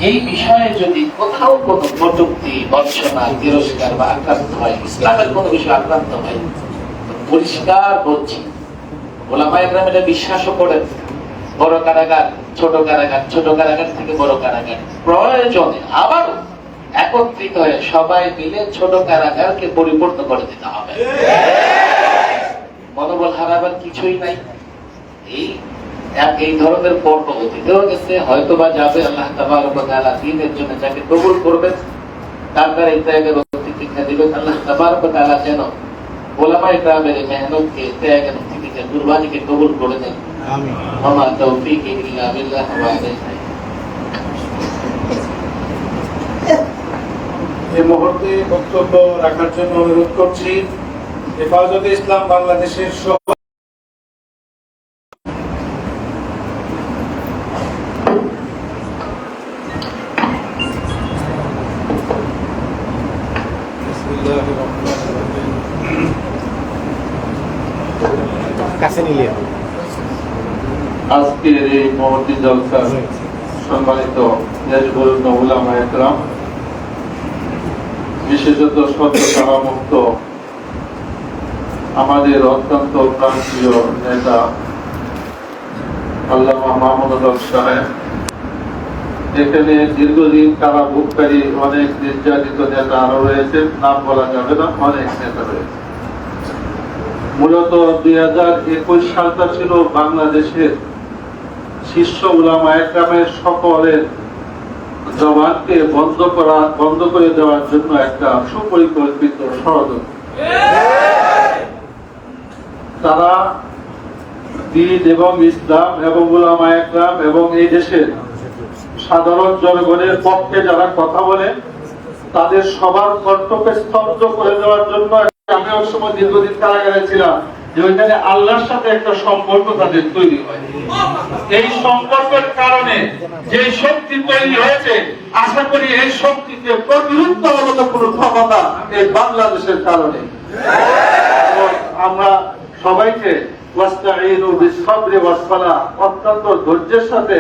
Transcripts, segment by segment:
এই বিষয়ে যদি কোথাও কোনো কটূক্তি, বঞ্চনা, তিরস্কার বা আক্রান্ত হয়, ইসলামের কোনো বিষয় আক্রান্ত হয়, পরিষ্কার বলছি, ওলামায়ে কেরাম এটা বিশ্বাসও করেন। বড় কারাগার, ছোট কারাগার, ছোট কারাগার থেকে বড় কারাগার, প্রয়োজনে আবারও একত্রিত হয়ে সবাই মিলে ছোট কারাগারকে পরিপূর্ণ করে দিতে হবে। মনোবল হারাবার কিছুই নাই। এই ধরনের পর্ব অতীতেও গেছে, হয়তো বা যাবে। আল্লাহ তাবারক ওয়া তাআলা দ্বীনের জন্য যাকে কবুল করবেন তার দ্বারা এই ত্যাগের প্রতিজ্ঞা দিবেন। আল্লাহ তাবারক ওয়া তাআলা যেন ওলামায়ে কেরামের মেহনতকে, ত্যাগের প্রতিজ্ঞা, কুরবানিকে কবুল করে দেন। আমিন। ওয়া মা তাওফীকি ইল্লা বিল্লাহ ওয়া আলাইহি। এই মুহূর্তে বক্তব্য রাখার জন্য অনুরোধ করছি হেফাজতে ইসলাম বাংলাদেশের আজকের এই মহতী জলসার সম্মানিত দেশবরণ্য উলামায়ে কেরাম, বিশেষত সত্যতারা মুক্ত আমাদের অত্যন্ত প্রাণপ্রিয় নেতা আল্লামা মাহমুদুল হক সাহেব, এখানে দীর্ঘদিন কারাভোগকারী অনেক নির্যাতিত নেতা আরো রয়েছেন, নাম বলা যাবে না, অনেক নেতা রয়েছে। মূলত 2021 সালটা ছিল বাংলাদেশের শীর্ষ উলামায়ে কেরামের সকলের জবানকে বন্ধ করে দেওয়ার জন্য একটা সুপরিকল্পিত ষড়যন্ত্র। তারা দ্বীন এবং ইসলাম এবং উলামায়ে কেরাম এবং এই দেশের সাধারণ জনগণের পক্ষে যারা কথা বলে তাদের সবার কর্তব্যকে স্তব্ধ করে দেওয়ার জন্য। আমি ওই সময় দীর্ঘদিন কারাগারে ছিলাম, যে ওইখানে আল্লাহর সাথে একটা সম্পর্ক তাদের তৈরি হয়। এই সম্পর্কের কারণে যে শক্তি তৈরি হয়েছে, আশা করি এই শক্তিকে প্রতিরোধ মতো কোনো ক্ষমতা এই বাংলাদেশের কারণে। আমরা সবাইকে ওয়াস্তাঈনু বিস-সাবরি ওয়াস-সালাহ, অত্যন্ত ধৈর্যের সাথে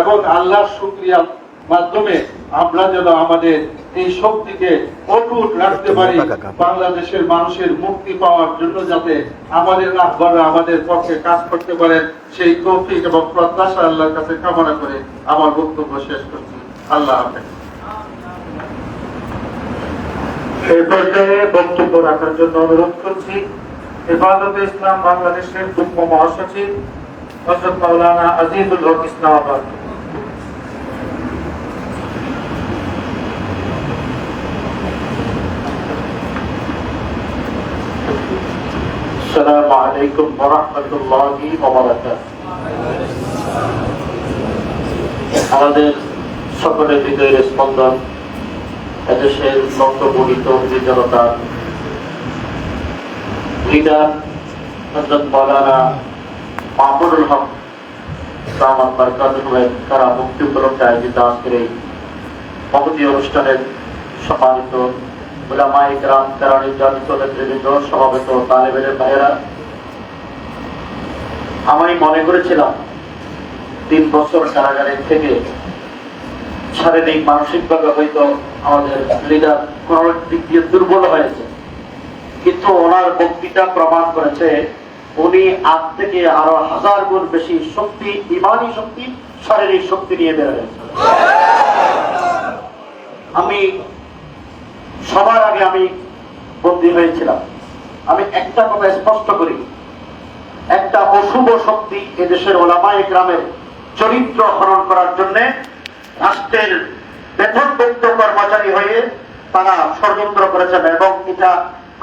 এবং আল্লাহর শুকরিয়ার মাধ্যমে আমরা যেন আমাদের এই শক্তিকে অটুট রাখতে পারি, বাংলাদেশের মানুষের মুক্তি পাওয়ার জন্য যাতে আমাদের রাহবররা আমাদের পক্ষে কাজ করতে পারেন, সেই তৌফিক এবং প্রত্যাশা আল্লাহর কাছে কামনা করে আমার বক্তব্য শেষ করছি। আল্লাহ হাফেজ। এই পর্যায়ে বক্তব্য রাখার জন্য অনুরোধ করছি হেফাজতে ইসলাম বাংলাদেশের যুগ্ম মহাসচিব হযরত মাওলানা আজিজুল হক ইসলামাবাদ। আসসালামু আলাইকুম ওয়া রাহমাতুল্লাহি ওয়া বারাকাতুহু। আমাদের সকলের হৃদয়ের স্পন্দন, এদেশের নন্দমোহিত জনতা লিডার হযরত মাওলানা মাহমুদুল হক সামাদ বারকাতুহুল্লাহ তারা মুক্তি উপলক্ষে আয়োজিত আজকের এই মহতী অনুষ্ঠানের সম্মানিত উলামায়ে কেরাম, যারা নির্যাতিত নেতৃবৃন্দ, সমাবেত তালেব ইলম ভাইয়েরা, আমি মনে করেছিলাম 3 বছর কারাগারে থেকে শারীরিক মানসিকভাবে হয়তো আমাদের লিডার কোন দিক দিয়ে দুর্বল হয়েছে, কিন্তু ওনার বক্তৃতা প্রমাণ করেছে উনি আজ থেকে আরো 1000 গুণ বেশি শক্তি, ইমানি শক্তি, শারীরিক শক্তি নিয়ে বের হয়েছে। আমি সবার আগে আমি বন্দী হয়েছিলাম, আমি একটা কথা স্পষ্ট করি, একটা অশুভ শক্তি এদেশের ওলামায়ে কেরামের চরিত্র হরণ করার জন্য রাষ্ট্রের বেতনভুক্ত কর্মচারী হয়ে তারা ষড়যন্ত্র করেছেন, এবং এটা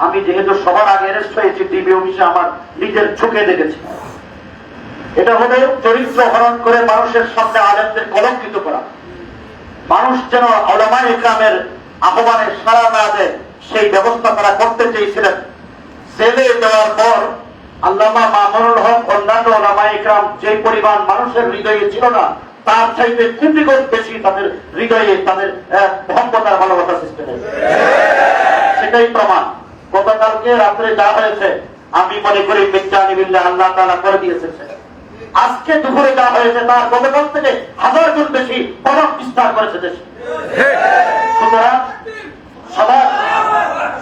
আমি যেহেতু সবার আগে অ্যারেস্ট হয়েছি ডিবি অফিসে, আমার নিজের চোখে দেখেছি। এটা হলো চরিত্র হরণ করে মানুষের সামনে আলেমদের কলঙ্কিত করা। মানুষ যেন ওলামায়ে কেরামের আহ্বানে সাড়া না দেয় সেই ব্যবস্থা তারা করতে চেয়েছিলেন। জেলে দেওয়ার পর আল্লামা মামুনুল হক অন্যান্য ওলামায়ে কেরাম যে পরিমাণ মানুষের হৃদয়ে ছিল না, তার চাইতে কোটিগুণ বেশি তাদের হৃদয়ে তাদের মহব্বত আর ভালোবাসা সৃষ্টি হয়েছে। সেটাই প্রমাণ। গতকালকে রাত্রে যা হয়েছে আমি মনে করি বিজ্ঞানী বিল্লাহ আল্লাহ তাআলা করে দিয়েছেন। আজকে দুপুরে যা হয়েছে তার গতকাল থেকে 1000 বেশি প্রভাব বিস্তার করেছে দেশে।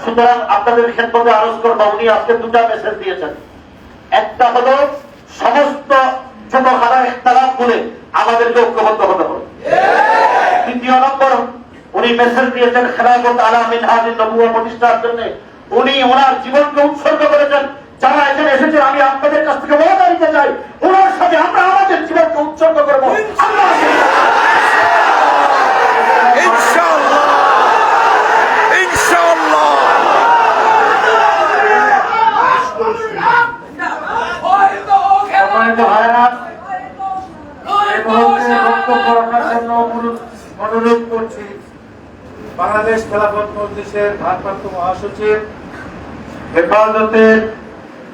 সুতরাং আপনাদের ক্ষেত্রে আরজ করবো, উনি আজকে দুটা মেসেজ দিয়েছেন। একটা হলো সমস্ত ছোটখাটো ইখতিলাফ বলে আমাদেরকে ঐক্যবদ্ধ হতে হবে। দ্বিতীয় নম্বর, উনি মেসেজ দিয়েছেন খেলাফত আলা মিনহাজিন নবুওয়া প্রতিষ্ঠার জন্য। উনি ওনার জীবনকে উৎসর্গ করেছেন। যারা এখানে এসেছেন, আমি আপনাদের কাছ থেকে ওয়াদা নিতে চাই, ওনার সাথে আমরা আমাদের জীবনকে উৎসর্গ করবো। অনুরোধ করছি বাংলাদেশ খেলাফত মজলিসের ভারপ্রাপ্ত মহাসচিব, হেফাজতের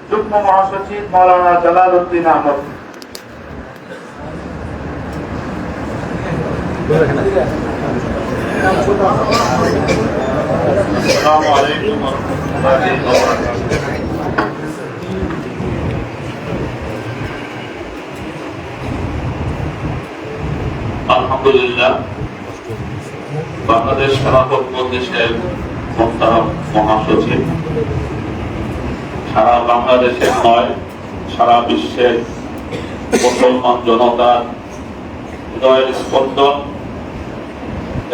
যুগ্ম মহাসচিব মাওলানা জালাল উদ্দিন আহমদ। আসসালামু আলাইকুম ওয়া রাহমাতুল্লাহি ওয়া বারাকাতুহু। আলহামদুলিল্লাহ, বাংলাদেশ খেলাফত মজলিসের মোহতারাম মহাসচিব সারা বাংলাদেশের নয়, সারা বিশ্বের মুসলমান জনতার হৃদয়ের স্পন্দন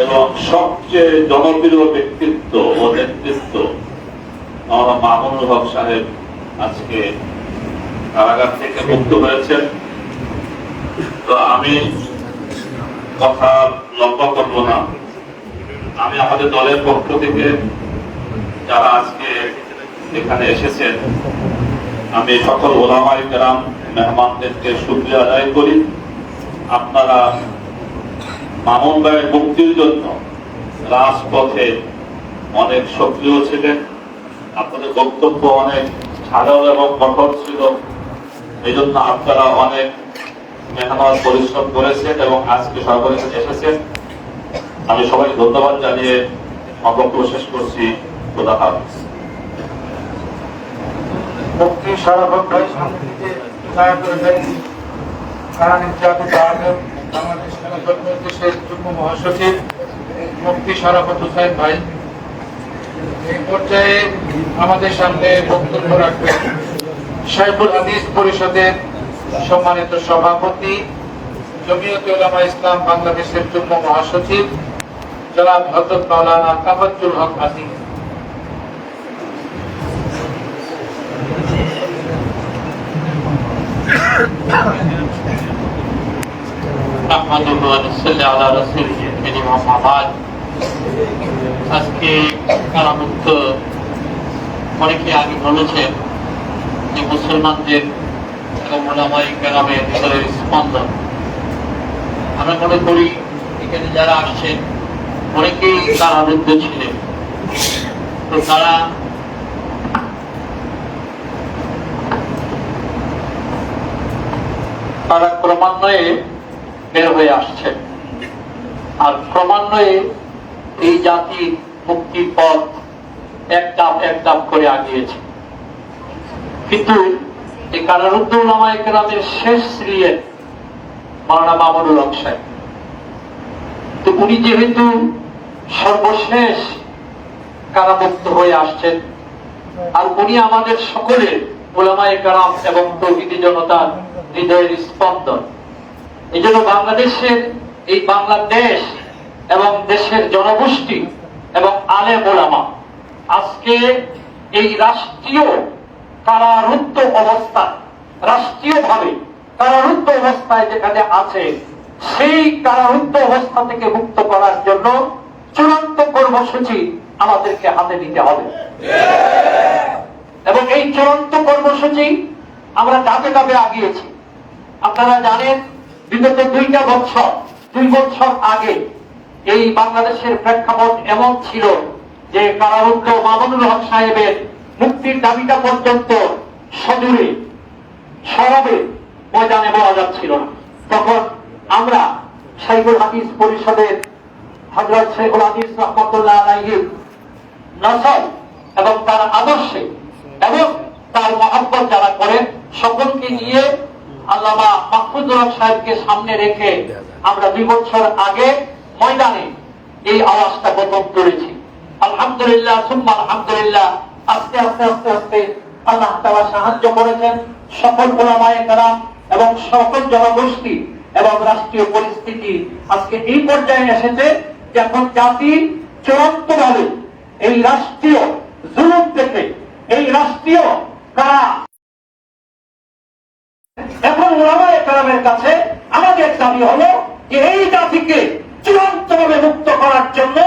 এবং সবচেয়ে জনপ্রিয় ব্যক্তিত্ব ও নেতৃত্ব মাওলানা মামুনুল হক সাহেব আজকে কারাগার থেকে মুক্ত হয়েছেন। তো আমি কথা লম্বা করব না। আমি আমাদের দলের পক্ষ থেকে যারা আজকে এখানে এসেছেন, আমি সকল ওলামায়ে কেরাম মেহমানদেরকে শুকরিয়া আদায় করি। আপনারা মামুন ভাইয়ের মুক্তির জন্য রাজপথে অনেক সক্রিয় ছিলেন। আপনাদের বক্তব্য অনেক সাধারণ এবং কঠোর ছিল। এই জন্য আপনারা অনেক মেহনত পরিশ্রম করেছেন এবং আজকে সরকারের কাছে এসেছেন। আমি সবাই ধন্যবাদ জানিয়ে বক্তব্য শেষ করছি। খোদা হাফেজ। মুফতি শরাফত ভাই সমিতিতে দয়া করবেন। বাংলাদেশ খেলাফত মজলিসের যুগ্ম মহাসচিব মুফতি শরাফত হুসাইন ভাই এই পর্যায়ে আমাদের সামনে বক্তব্য রাখবেন শাইখুল হাদিস পরিষদের সম্মানিত সভাপতি, জমিয়তে উলামা ইসলাম বাংলাদেশের যুগ্ম মহাসচিব জনাব হযরত মাওলানা তাফাজ্জুল হক আজিম। আজকে কারামুক্ত অনেকে আগে বলেছেন যে মুসলমানদের এবং ওলামায়ে কেরামের হৃদয়ের স্পন্দন। আমরা মনে করি এখানে যারা আসছেন অনেকেই কারারুদ্ধ ছিলেন। তো তারা ক্রমান্বয়ে বের হয়ে আসছেন, আর ক্রমান্বয়ে এই জাতির মুক্তির পথ এক ধাপ করে আগিয়েছে। কিন্তু এই কারারুদ্ধ উলামায়ে কেরামের শেষ শ্রেণীর মাওলানা মামুনুল হক সাহেব, তো উনি যেহেতু সর্বশেষ কারামুক্ত হয়ে আসছেন, আর উনি আমাদের সকলের উলামায়ে কেরাম এবং তৌহিদি জনতার হৃদয়ের স্পন্দন। এই জন্য বাংলাদেশের এই বাংলাদেশ এবং দেশের জনগোষ্ঠী এবং আলেম ওলামা আজকে এই রাষ্ট্রীয় কারারুদ্ধ অবস্থা, রাষ্ট্রীয়ভাবে কারারুদ্ধ অবস্থায় যেখানে আছে, সেই কারারুদ্ধ অবস্থা থেকে মুক্ত করার জন্য চূড়ান্ত কর্মসূচি আমাদেরকে হাতে নিতে হবে। এবং এই চূড়ান্ত কর্মসূচি আমরা ধাপে ধাপে আগিয়েছি। আপনারা জানেন, বিগত 2 বছর আগে এই বাংলাদেশের প্রেক্ষাপট এমন ছিল যে কারারুদ্ধ মামুনুল হক সাহেবের মুক্তির দাবিটা পর্যন্ত সদূরে সরবে ময়দানে বলা যাচ্ছিল না। তখন আমরা শাইখুল হাদিস পরিষদের হযরত শাইখুল হাদিস রাহমাতুল্লাহ আলাইহির নসল এবং তার আদর্শে এবং তার মহব্বত যারা করেন সকলকে নিয়ে আল্লামা মাহফুজুর রহমান সাহেবকে সামনে রেখে আমরা 2 বছর আগে ময়দানে এই আওয়াজটা প্রথম তুলেছি। আলহামদুলিল্লাহ সুম্মা আলহামদুলিল্লাহ, আস্তে আস্তে আস্তে আস্তে আল্লাহ তাআলা সাহায্য করেছেন। সকল উলামায়ে কেরাম এবং সকল জনগোষ্ঠী এবং রাষ্ট্রীয় পরিস্থিতি আজকে এই পর্যায়ে এসেছে যে এখন জাতি চূড়ান্তভাবে এই রাষ্ট্রীয় জুলুম থেকে, এই রাষ্ট্রীয় কারা এখন উলামায়ে কেরামের কাছে আমাদের দাবি হলো যে এই জাতিকে চূড়ান্তভাবে মুক্ত করার জন্য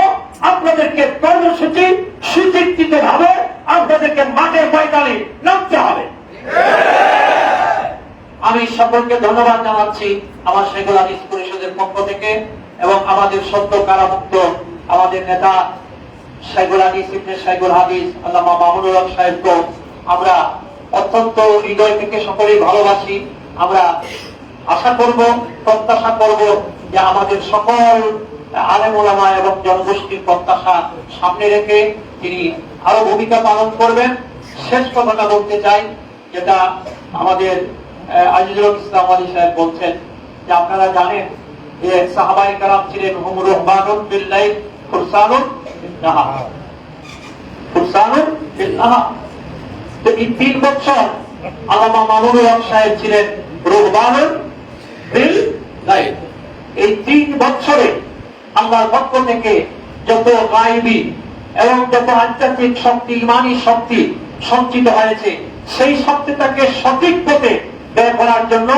আপনাদেরকে কর্মসূচি সুচিন্তিত ভাবে আপনাদেরকে মাঠে ময়দানে নামতে হবে। আমি সকলকে ধন্যবাদ জানাচ্ছি আমার শেখুল হাদিস পরিষদের পক্ষ থেকে এবং আমাদের সদ্য কারামুক্ত আমাদের নেতা শেখুল হাদিস ইবনে শেখুল হাদিস আল্লামা মামুনুল হক সাহেবকে আমরা অত্যন্ত হৃদয় থেকে সকলেই ভালোবাসি। আমরা আশা করব, প্রত্যাশা করব যে আমাদের সকল আলেম ওলামা এবং জনগোষ্ঠীর প্রত্যাশা সামনে রেখে তিনি আরো ভূমিকা পালন করবেন। শেষ কথাটা বলতে চাই, যেটা আমাদের আজিজুল ইসলাম আলী সাহেব বলছেন যে আপনারা জানেন যে সাহাবায়ে কেরাম ছিলেন হুম রহমানুন বিল্লাহি ফুরসানুন বিন্নাহার, ফুরসানুন বিন্নাহার। তো এই 3 বছর আল্লামা মামুনুল হক সাহেব ছিলেন রহমানুন বিল গায়ব। এই 3 বছরে আল্লাহর পক্ষ থেকে যত গায়বী এবং যত আধ্যাত্মিক শক্তি, ইমানি শক্তি সঞ্চিত হয়েছে, সেই শক্তিটাকে সঠিক পথে ব্যয় করার জন্য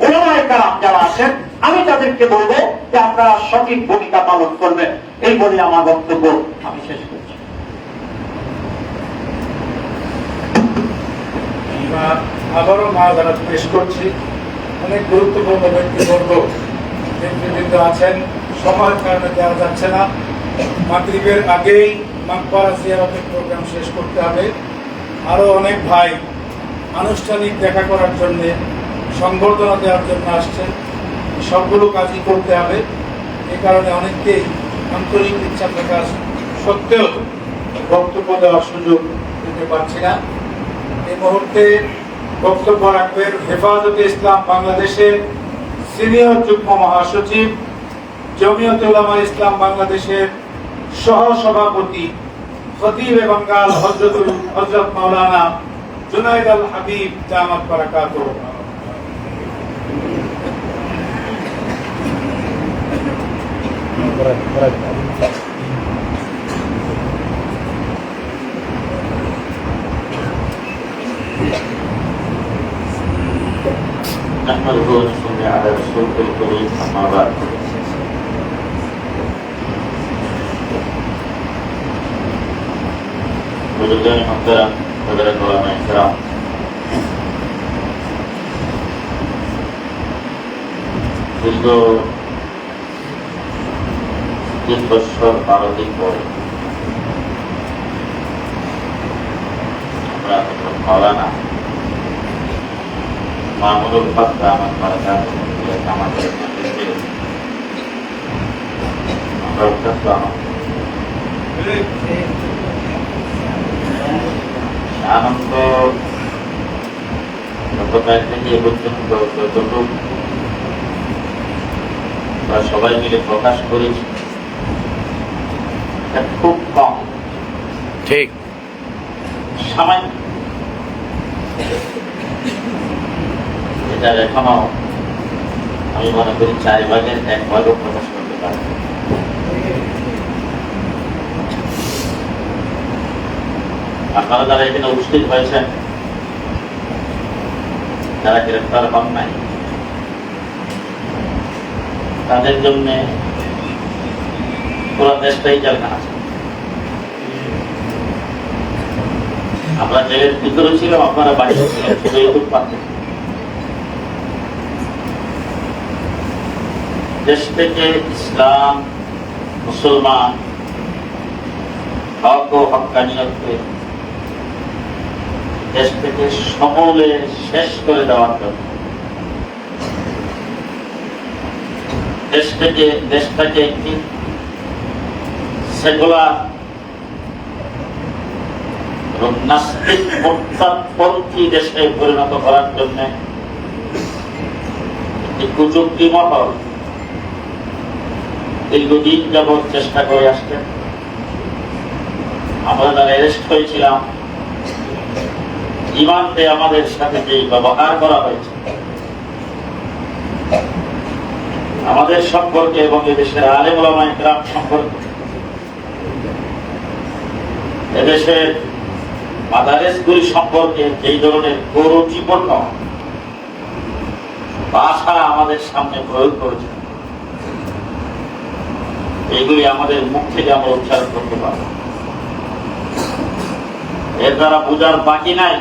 উলামায়ে কেরাম যারা আছেন আমি তাদেরকে বলবো যে আপনারা সঠিক ভূমিকা পালন করবেন। এই বলে আমার বক্তব্য আমি শেষ করছি। আমরা আবারও মাঝারাত পেশ করছি। অনেক গুরুত্বপূর্ণ ব্যক্তিবর্গ নেতৃবৃন্দ আছেন, সময়ের কারণে দেওয়া যাচ্ছে না। মাগরিবের আগেই মাকবারা জিয়ারতের প্রোগ্রাম শেষ করতে হবে। আরো অনেক ভাই আনুষ্ঠানিক দেখা করার জন্য, সংবর্ধনা দেওয়ার জন্য আসছেন। সবগুলো কাজই করতে হবে। এই কারণে অনেককেই আন্তরিক ইচ্ছা প্রকাশ সত্ত্বেও বক্তব্য দেওয়ার সুযোগ দিতে পারছি না। এই মুহূর্তে বক্তব্য রাখবেন হেফাজতে ইসলাম বাংলাদেশের সিনিয়র যুগ্ম মহাসচিব, জমিয়তে উলামা ইসলাম বাংলাদেশের সহ সভাপতি, খতিবে বাঙ্গাল হযরত মাওলানা জুনায়েদ আল হাবিব দামাত বারাকাতুহু। نحمده ونصلي على رسوله الكريم أما بعد بزرگان محترم حضرت علماء کرام দীর্ঘ 3 বছর 12 দিন পরে আমরা মাওলানা মামুনুল হক দামাত বারাকাতুহু আমাদের আমরা অত্যন্ত আনন্দ গতকাল থেকে এ পর্যন্ত যতটুকু আমরা সবাই মিলে প্রকাশ করেছি খুব কম, ঠিক সামান্য। এটার এখনো আমি মনে করি 4 ভাগের 1 ভাগও প্রকাশ করতে পারি। আপনারা যারা এখানে উপস্থিত হয়েছেন, যারা গ্রেফতার হন নাই, তাদের জন্য পুরো দেশটাই জেলখানা আছে। আমরা জেলের ভিতরে ছিলাম, আপনারা বাইরে ছিলেন, শুধু এইটুকু পাচ্ছেন। দেশ থেকে ইসলাম, মুসলমান, হক ও হক্কানিয়তকে দেশ থেকে সমূলে শেষ করে দেওয়ার জন্য, দেশটাকে একটি সেকুলার এবং নাস্তিক মোরতাদপন্থী দেশে পরিণত করার জন্য একটি কুচক্রী মহল দীর্ঘদিন যাবৎ চেষ্টা করে আসছেন। আমরা যারা অ্যারেস্ট হয়েছিলাম, ইমানতে আমাদের সাথে যে ব্যবহার করা হয়েছে, আমাদের সম্পর্কে এবং এদেশের আলেম ওলামা ইকরাম সম্পর্কে, এদেশের মাদারেসগুলি সম্পর্কে যেই ধরনের গৌরবপূর্ণ ভাষা আমাদের সামনে প্রয়োগ করেছে, এইগুলি আমাদের মুখ থেকে আমরা উচ্চারণ করতে পারব। এর দ্বারা বোঝার বাকি নাই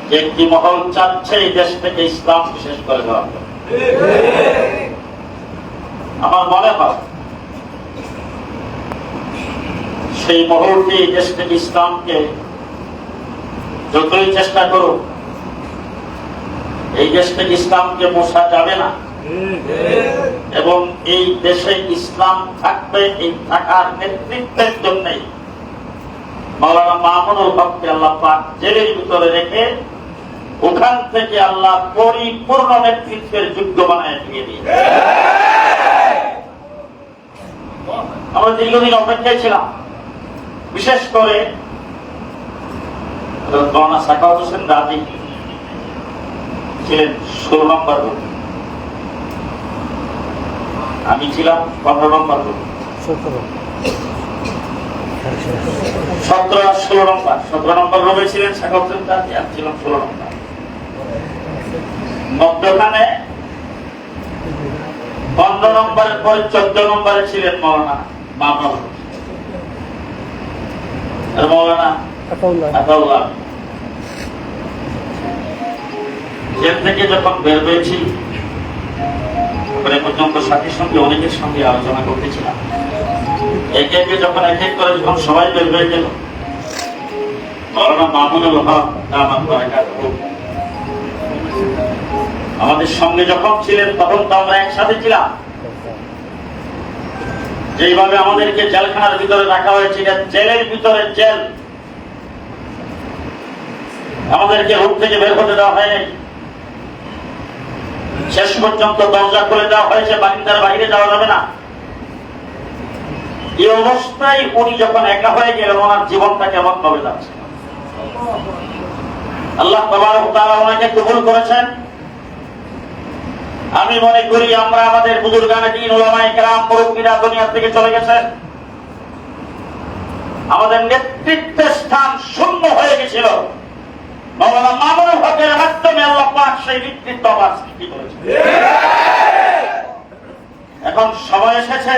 যে একটি মহল চাচ্ছে এই দেশ থেকে ইসলাম বিশেষ করে দেওয়া হবে। আমার মনে হয় সেই মহলটি এই দেশ থেকে ইসলামকে যতই চেষ্টা করুক, এই দেশ থেকে ইসলামকে মোছা যাবে না, এবং এই দেশে ইসলাম থাকবে। এই থাকার নেতৃত্বের জন্যই মাওলানা মামুনুল হককে আল্লাহ পাক জেলের ভিতরে রেখে ওখান থেকে আল্লাহ পরিপূর্ণ নেতৃত্বের যোগ্য বানায় দিয়ে দিয়েছে। আমরা দীর্ঘদিন অপেক্ষায় ছিলাম, বিশেষ করে মাওলানা সাখাওয়াত হোসেন রাজি ছিলেন 16 নম্বর রুম, আমি ছিলাম 15 নম্বর রুম, 17 নম্বর রুমে ছিলেন সাখাওয়াত হোসেন রাজি, আমি ছিলাম 16 নম্বর। মধ্যখানে 15 নম্বরের পরে 14 নম্বরে ছিলেন মাওলানা মামুনুল হক আর মাওলানা আতাউল্লাহ। জেল থেকে যখন বের হয়েছি, পর্যন্ত সাথীর সঙ্গে অনেকের সঙ্গে আলোচনা করতেছিলাম। একে একে যখন এক এক করে যখন সবাই বের হয়ে গেল, মাওলানা মামুনুল হক আমাদের সঙ্গে যখন ছিলেন, তখন তো আমরা একসাথে ছিলাম। যেইভাবে আমাদেরকে জেলখানার ভিতরে রাখা হয়েছিল, জেলের ভিতরে জেল, আমাদেরকে রুম থেকে বের হতে দেওয়া হয়নি। শেষ পর্যন্ত দরজা খুলে দেওয়া হয়েছে, বারিন্দার বাইরে যাওয়া যাবে না। এই অবস্থায় উনি যখন একা হয়ে গেলেন, ওনার জীবনটা কেমন ভাবে যাচ্ছে। আল্লাহ তাবারক ওয়া তাআলা ওনাকে কবুল করেছেন। আমি মনে করি আমরা আমাদের বুজুর্গানে দ্বীন উলামায়ে কেরাম মুরব্বিরা দুনিয়া থেকে চলে গেছেন, আমাদের নেতৃত্বের স্থান শূন্য হয়ে গেছিল। মাওলানা মামুনুল হকের মাধ্যমে আল্লাহ পাক সেই নেতৃত্ব আবার সৃষ্টি করেছেন। এখন সময় এসেছে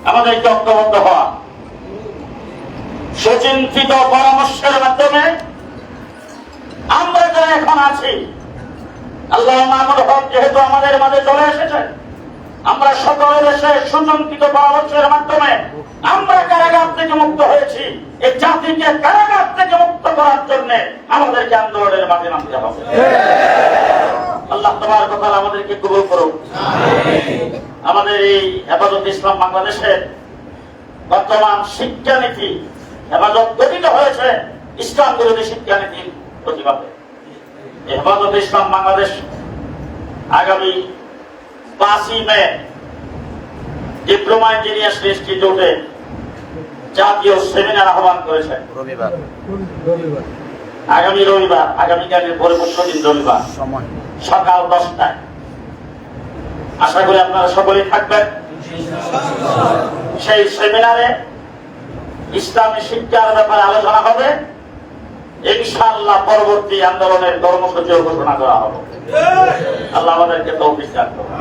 আমাদেরকে ঐক্যবদ্ধ হওয়া, সুচিন্তিত পরামর্শের মাধ্যমে আমরা যারা এখন আছি, আল্লাহ মামুনুল হক যেহেতু আমাদের মাঝে চলে এসেছেন, আমরা সকলের এসে সুচিন্তিত পরামর্শের মাধ্যমে আমরা কারাগার থেকে মুক্ত হয়েছি। এই জাতিকে কারাগার থেকে মুক্ত করার জন্য আমাদেরকে আন্দোলনের মাঝে নামতে হবে। আল্লাহ তাবারক ওয়া তাআলা আমাদেরকে কবুল করুন। আমাদের এই হেফাজত ইসলাম বাংলাদেশের বর্তমান শিক্ষানীতি, হেফাজত গঠিত হয়েছে ইসলাম বিরোধী শিক্ষানীতির প্রতিবাদে। হেফাজত ইসলাম বাংলাদেশ আগামী 5ই মে ডিপ্লোমা ইঞ্জিনিয়ার্স ইনস্টিটিউটে জাতীয় সেমিনার আহ্বান করেছে। আগামী রবিবার, আগামীকালের পরবর্তী দিন রবিবার সকাল 10টায়। আশা করি আপনারা সকলেই থাকবেন। সেই সেমিনারে ইসলামী শিক্ষার ব্যাপারে আলোচনা হবে। ইনশাআল্লাহ পরবর্তী আন্দোলনের কর্মসূচি ঘোষণা করা হবে। আল্লাহ আমাদেরকে তৌফিক দান করুন।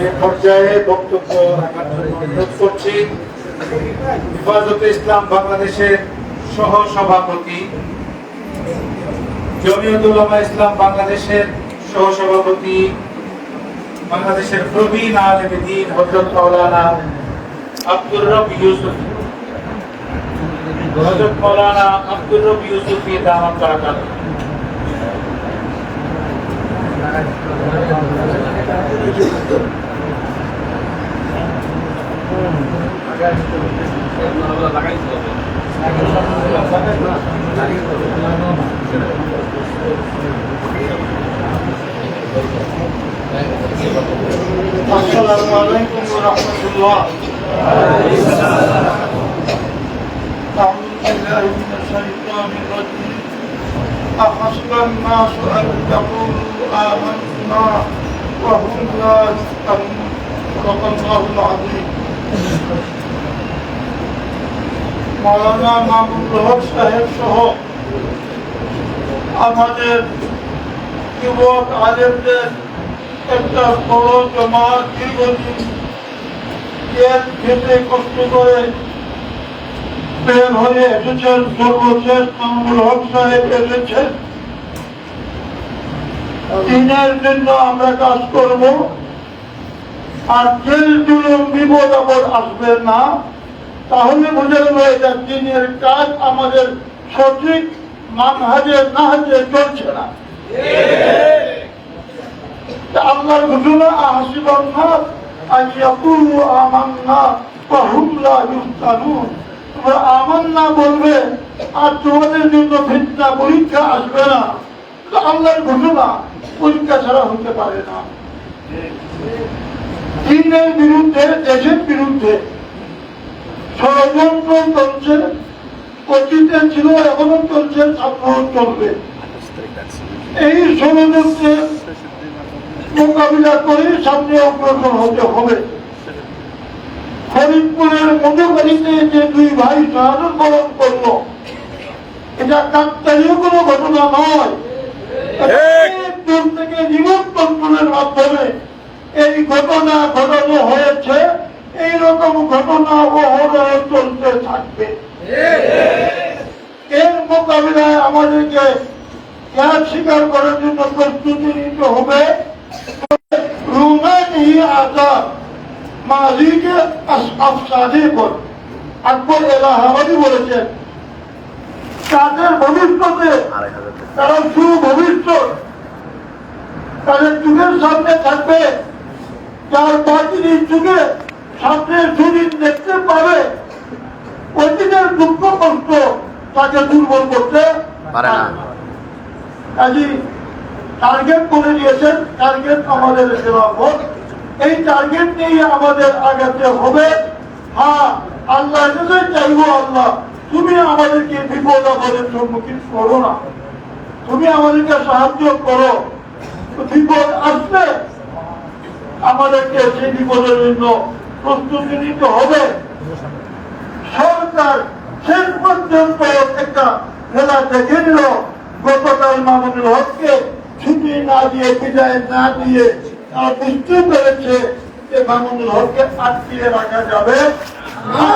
এই পর্যায়ে বক্তব্য রাখার জন্য অনুরোধ করছি হেফাজতে ইসলাম বাংলাদেশের সহ সভাপতি, জমিয়তুল উলামা ইসলাম বাংলাদেশের সহ সভাপতি, বাংলাদেশের প্রবীণ আলেমে দ্বীন হযরত মাওলানা আব্দুর রব ইউসুফ, হযরত মাওলানা আব্দুর রব ইউসুফী দামাত বারাকাতুহু। আসসালামু আলাইকুম ওয়া রাহমাতুল্লাহ। আউযু বিল্লাহি মিনাশ শাইতানির রাজীম। আহাসিবান নাসু আন ইয়াকুলু আমান্না ওয়া হুম লা ইফতানুন। সাদাকাল্লাহুল আযীম। মাওলানা মামুনুল হক সাহেব সহ আমাদের যুবক আলেমদের একটা বড় জমাত দীর্ঘদিন জেল খেতে কষ্ট করে বের হয়ে এসেছেন। সর্বশেষ মামুনুল হক সাহেব এসেছেন। দিনের জন্য আমরা কাজ করব, আর জেল জুলুম বিপদ আপদ আসবে না। তাহলে বোঝা গেল এটা দিনের কাজ আমাদের সঠিক মানহাজে নাহাজে চলছে না। আল্লাহর ঘোষণা আহাসিবান নাস আন ইয়াকুলু আমান্না ওয়া হুম লা ইফতানুন। তোমরা আমান্না বলবে আর তোমাদের জন্য ফিতনা পরীক্ষা আসবে না। আল্লাহর ঘোষণা, পরীক্ষা ছাড়া হতে পারে না। দিনের বিরুদ্ধে, দেশের বিরুদ্ধে ষড়যন্ত্র চলছে, অতীতে ছিল, এখনো চলছে, সামনেও চলবে। এই ষড়যন্ত্রের মোকাবিলা করে সামনে অগ্রসর হতে হবে। ফরিদপুরের মধুবাড়িতে যে দুই ভাই শাহাদাত বরণ করলো, এটা কাকতালীয় কোনো ঘটনা নয়। দূর থেকে রিমোট কন্ট্রোলের মাধ্যমে এই ঘটনা ঘটানো হয়েছে। এইরকম ঘটনা অহরহ চলতে থাকবে। এর মোকাবিলায় আমাদেরকে ত্যাগ স্বীকার করার জন্য প্রস্তুতি নিতে হবে। রুমানি আজাদ মালিকে আফসাদে কর আকবর এলাহাবাদী বলেছেন, তাদের ভবিষ্যতে, তারা সুভবিষ্যৎ তাদের যুগের সামনে থাকবে। যার বাতিলের যুগে সামনের সুদিন দেখতে পাবে, ওই দিনের দুঃখ কষ্ট তাকে দুর্বল করতে পারে না। কাজী টার্গেট করে দিয়েছেন, টার্গেট আমাদের খেলাফত। এই টার্গেট নিয়ে আমাদের আগাতে হবে। হ্যাঁ, আল্লাহর কাছে চাইবো, আল্লাহ তুমি আমাদেরকে বিপদ আপদের সম্মুখীন করো না, তুমি আমাদেরকে সাহায্য করো। বিপদ আসলে আমাদেরকে সেই বিপদের জন্য প্রস্তুতি নিতে হবে। সরকার শেষ পর্যন্ত একটা খেলা দেখে নিল। গতকাল মামুনুল হককে ছুটি না দিয়ে, বিদায় না দিয়ে তারা বুঝতে পেরেছে যে মামুনুল হককে আটকিয়ে রাখা যাবে না।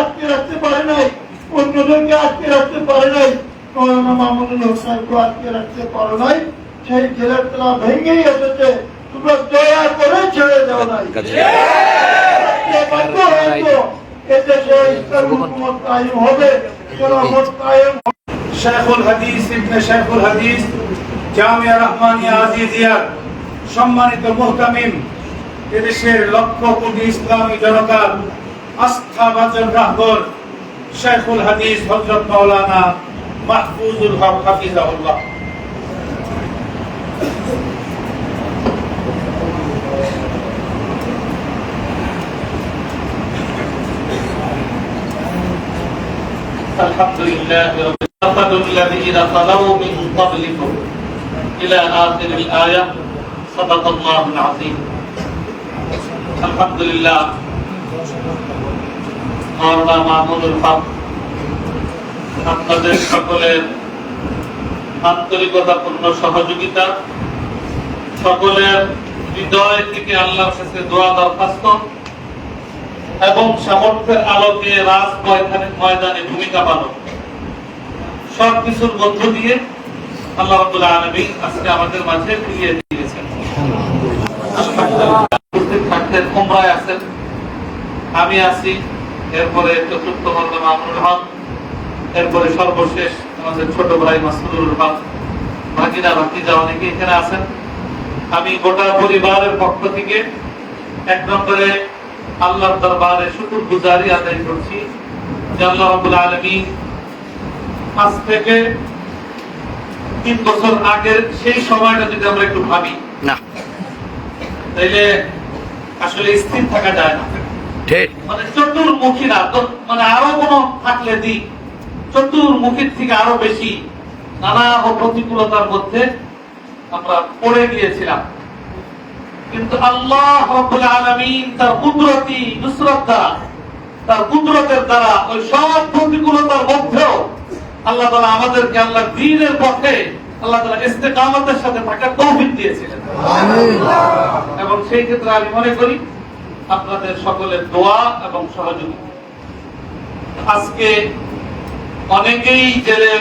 আটকে রাখতে পারে নাই, অন্যদেরকে আটকে রাখতে পারে নাই, মামুনুল হক সাহেবকে আটকে রাখতে পারে নাই। সেই জেলের তারা ভেঙেই এসেছে। তোমরা দয়া করে ছেড়ে দেওয়া নাই। এদেশে ইসলামী হুকুমত কায়েম হবে, খেলাফত কায়েম। শেখুল হাদিস ইবনে শেখুল হাদিস জামিয়া রহমানিয়া আজিজিয়ার সম্মানিত মুহতামিম, এদেশের লক্ষ কোটি ইসলামী জনতার আস্থাভাজন রাহবর শেখুল হাদিস হযরত মাওলানা মাহফুজুল হক হাফিজাহুল্লাহ। الحمد لله رب الذين خلوا من قبلكم إلى آخر الآية صدق الله العظيم. الحمد لله মাওলানা মামুনুল হক আপনাদের সকলের আন্তরিকতাপূর্ণ সহযোগিতা, সকলের হৃদয় থেকে আল্লাহর কাছে দোয়া দরখাস্ত এবং সামর্থ্যের আলোকে রাজ ময়দানে ভূমিকা পালন, সবকিছুর মধ্য দিয়ে আল্লাহ রাব্বুল আলামিন আজকে আমাদের মাঝে ফিরিয়ে দিয়েছেন। আলহামদুলিল্লাহ, উমরায় আছেন, আমি আছি, এরপরে চতুর্থ মাওলানা মামুনুল হক, এরপরে সর্বশেষ আমাদের ছোট ভাই মাসুদুল হক, ভাগিনা ভাতিজা অনেকে এখানে আছেন। আমি গোটা পরিবারের পক্ষ থেকে এক নম্বরে আল্লাহর দরবারে শুকরগুজারি আদায় করছি যে আল্লাহ রাব্বুল আলামিন আজ থেকে 3 বছর আগের সেই সময়টা যদি আমরা একটু ভাবি, না তাইলে আসলে স্থির থাকা যায় না। ঠিক মানে চতুর্মুখী না তো, মানে আরো কোনো থাকলে দিক চতুর্মুখীর থেকে আরো বেশি নানা প্রতিকূলতার মধ্যে আমরা পড়ে গিয়েছিলাম, কিন্তু আল্লাহ রাব্বুল আলামিন তার কুদরতি নুসরত দ্বারা, তার কুদরতের দ্বারা ওই সব প্রতিকূলতার মধ্যেও আল্লাহ তাআলা আমাদেরকে আল্লাহর দ্বীনের পথে আল্লাহ তাআলা ইস্তেকামতের সাথে থাকার তৌফিক দিয়েছিলেন। এবং সেই ক্ষেত্রে আমি মনে করি আপনাদের সকলের দোয়া এবং সহযোগিতা। আজকে অনেকেই জেলে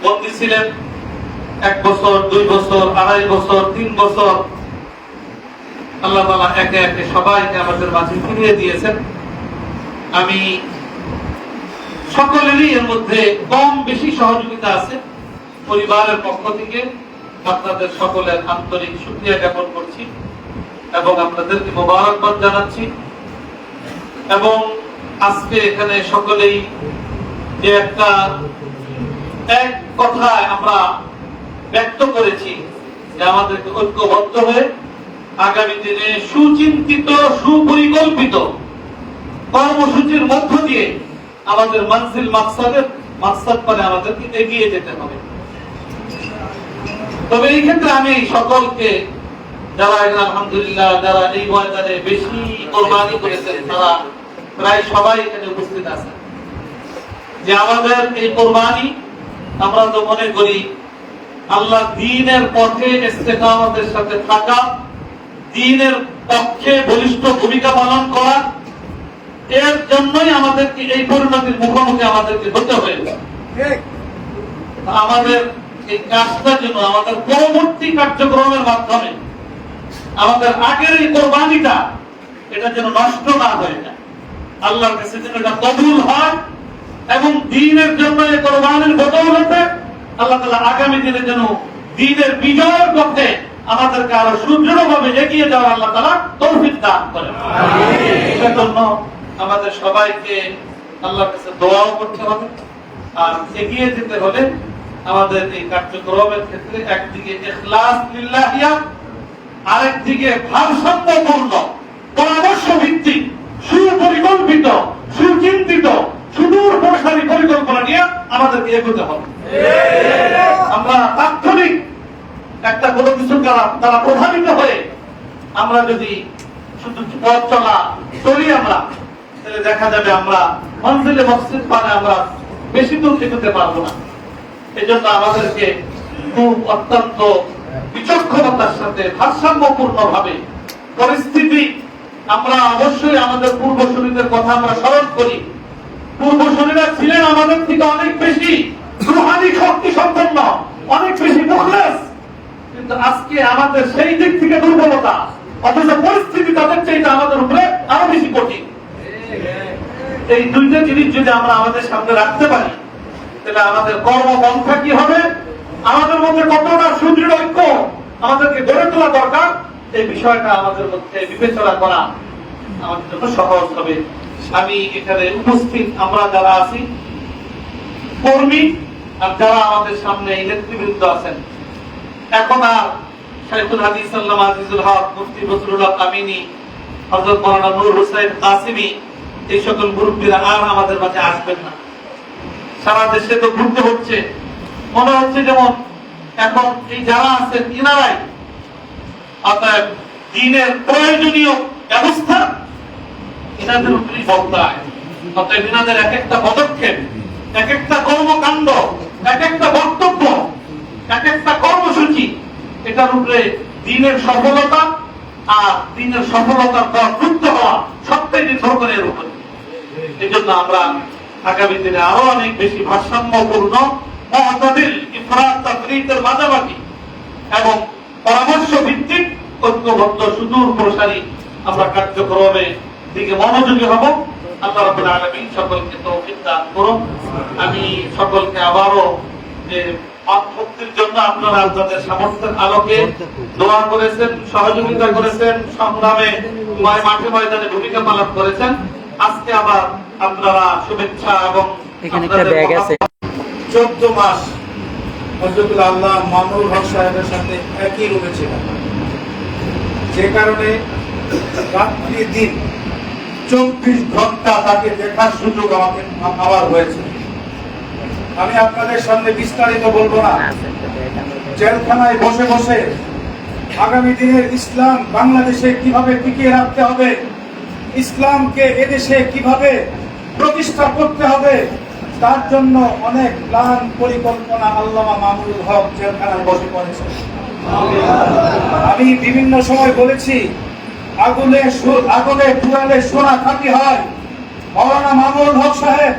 বন্দী ছিলেন, 1 বছর, 2 বছর, 2.5 বছর, 3 বছর। আল্লাহ তাআলা একে একে সবাইকে আমাদের মাঝে ফিরিয়ে দিয়েছেন। আমি সকলেরই এর মধ্যে কম বেশি সহযোগিতা আছে। পরিবারের পক্ষ থেকে আপনাদের সকলের আন্তরিক শুকরিয়া জ্ঞাপন করছি এবং আপনাদেরকে মোবারকবাদ জানাচ্ছি। এবং আজকে এখানে সকলেই যে এক কথায় আমরা ব্যক্ত করেছি যে আমাদেরকে ঐক্যবদ্ধ হয়ে আগামী দিনে সুচিন্তিত সুপরিকল্পিত কর্মসূচির মধ্য দিয়ে আমাদের মাকসাদ মানে আমাদেরকে এগিয়ে যেতে হবে। তবে এই ক্ষেত্রে আমি সকলকে, যারা আলহামদুলিল্লাহ যারা এই ময়দানে বেশি কোরবানি করেছেন, তারা প্রায় সবাই এখানে উপস্থিত আছেন, যে আমাদের এই কোরবানি আমরা তো মনে করি আল্লাহ দ্বীনের পথে ইস্তেকামতের সাথে থাকা, দ্বীনের পক্ষে বলিষ্ঠ ভূমিকা পালন করা, এর জন্যই আমাদেরকে এই পরিণতির মুখোমুখি আমাদেরকে হতে হয়েছে। আমাদের এই কাজটা যেন আমাদের পরবর্তী কার্যক্রমের মাধ্যমে আমাদের আগের এই কোরবানিটা এটা যেন নষ্ট না হয়ে যায়, আল্লাহর কাছে যেন এটা কবুল হয় এবং দ্বীনের জন্য এই কোরবানির বদৌলতে আল্লাহ তাআলা আগামী দিনে যেন দ্বীনের বিজয়ের পথে আমাদেরকে আরো সুদৃঢ়ভাবে এগিয়ে যাওয়ার আল্লাহ তাআলা তৌফিক দান করেন। সেজন্য আমাদের সবাইকে আল্লাহর কাছে দোয়াও করতে হবে। আর এগিয়ে যেতে হলে আমাদের এই কার্যক্রমের ক্ষেত্রে একদিকে ইখলাস লিল্লাহিয়া, আরেকদিকে ভারসাম্যপূর্ণ পরামর্শ ভিত্তিক সুপরিকল্পিত সুচিন্তিত সুদূর প্রসারী পরিকল্পনা নিয়ে আমাদেরকে এগোতে হবে। আমরা তাৎক্ষণিক একটা কোনো কিছু দ্বারা প্রভাবিত হয়ে আমরা যদি শুধু পথ চলি আমরা, তাহলে দেখা যাবে আমরা মঞ্জিলে মসজিদ পানে আমরা বেশি দূর এগোতে পারবো না। এই জন্য আমাদেরকে খুব অত্যন্ত বিচক্ষণতার সাথে ভারসাম্যপূর্ণ ভাবে পরিস্থিতি, আমরা অবশ্যই আমাদের পূর্বসূরীদের কথা আমরা স্মরণ করি। পূর্বসূরীরা ছিলেন আমাদের থেকে অনেক বেশি রূহানি শক্তি সম্পন্ন, অনেক বেশি মুখলেস, কিন্তু আজকে আমাদের সেই দিক থেকে দুর্বলতা, অথচ পরিস্থিতি তাদের চাইতে আমাদের উপরে আরো বেশি কঠিন। এই দুইটা জিনিস যদি আমরা আমাদের সামনে রাখতে পারি, তাহলে আমাদের কর্মপন্থা কি হবে, আমাদের মধ্যে কতটা সুদৃঢ় ঐক্য আমাদেরকে গড়ে তোলা দরকার, এই বিষয়টা আমাদের মধ্যে বিবেচনা করা আমাদের জন্য সহজ হবে। আমি এখানে উপস্থিত আমরা যারা আছি কর্মী, আর যারা আমাদের সামনে এই নেতৃবৃন্দ আছেন, এখন আর শাইখুল হাদিস আল্লামা আজিজুল হক, মুফতি বজলুল্লাহ আমিনী, হযরত মাওলানা নূর হোসেন কাসিমি, এই সকল মুরব্বীরা আর আমাদের মাঝে আসবেন না। সারা দেশে তো ঘুরতে হচ্ছে, মনে হচ্ছে যেমন এখন এই যারা আছেন ইনারাই অতএব দ্বীনের প্রয়োজনীয় ব্যবস্থা ইনাদের উপরই বর্তায়। অতএব ইনাদের এক একটা পদক্ষেপ, এক একটা কর্মকাণ্ড, এক একটা বক্তব্য, এক একটা কর্মসূচি, এটার উপরে দ্বীনের সফলতা আর দ্বীনের সফলতার পর যুক্ত হওয়া সবটাই নির্ভর করে এর উপরে। এই জন্য আমরা আগামী দিনে আরো অনেক বেশি ভারসাম্যপূর্ণ, মুতাদিল, ইফরাত তাফরীতের মাঝামাঝি এবং পরামর্শ ভিত্তিক ঐক্যবদ্ধ সুদূর প্রসারী আমরা কার্যক্রমে দিকে মনোযোগী হব। আল্লাহ রাব্বুল আলামিন সকলকে তৌফিক দান করুন। আমি সকলকে আবারও যে মুক্তির জন্য আপনারা আপনাদের সামর্থ্যের আলোকে দোয়া করেছেন, সহযোগিতা করেছেন, সংগ্রামে মাঠে ময়দানে ভূমিকা পালন করেছেন, আজকে আবার আপনারা শুভেচ্ছা এবং 14 মাস হযরতুল আল্লাহ মামুনুল হক সাহেবের সাথে একই রুমে ছিলেন। যে কারণে রাত্রি দিন 24 ঘন্টা তাকে দেখার সুযোগ আমাকে আমার হয়েছে। আমি আপনাদের সামনে বিস্তারিত বলবো না। জেলখানায় বসে বসে আগামী দিনের ইসলাম বাংলাদেশে কিভাবে টিকিয়ে রাখতে হবে, ইসলামকে এদেশে কিভাবে প্রতিষ্ঠা করতে হবে, তার জন্য অনেক প্ল্যান পরিকল্পনা আল্লামা মামুনুল হক জেলখানায় বসে পড়েছে। আমি বিভিন্ন সময় বলেছি, আগুনে পুরালে সোনা খাঁটি হয়। মাওলানা মামুনুল হক সাহেব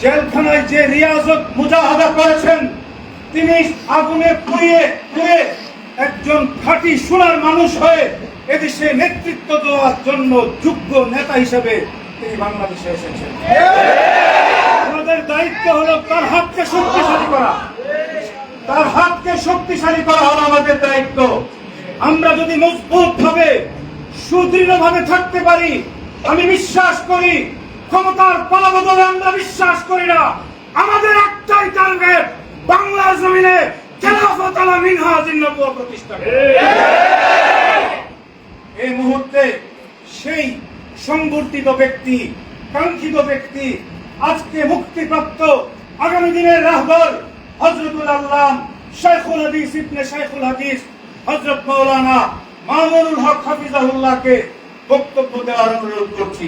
জেলখানায় যে রিয়াজত মুজাহাদা করেছেন, তিনি আগুনে পুড়িয়ে একজন খাঁটি সোনার মানুষ হয়ে এদেশে নেতৃত্ব দেওয়ার জন্য যোগ্য নেতা হিসেবে তিনি বাংলাদেশে এসেছেন। আমাদের দায়িত্ব হলো তার হাতকে শক্তিশালী করা, তার হাতকে শক্তিশালী করা হলো আমাদের দায়িত্ব। আমরা যদি মজবুত ভাবে সুদৃঢ় ভাবে থাকতে পারি, আমি বিশ্বাস করি ক্ষমতার পালাবদলে আমরা বিশ্বাস করি না। আমাদের একটাই টার্গেট, বাংলার জমিনে খেলাফত আলা মিনহাজিন নবুওয়া প্রতিষ্ঠা করা। এই মুহূর্তে সেই সংবর্ধিত ব্যক্তি, কাঙ্ক্ষিত ব্যক্তি, আজকে মুক্তিপ্রাপ্ত আগামী দিনের রাহবর হযরতুল আল্লাম শাইখুল হাদিস ইবনে শাইখুল হাদিস হযরত মাওলানা মামুনুল হক হাফিজাহুল্লাহকে বক্তব্য দেওয়ার অনুরোধ করছি।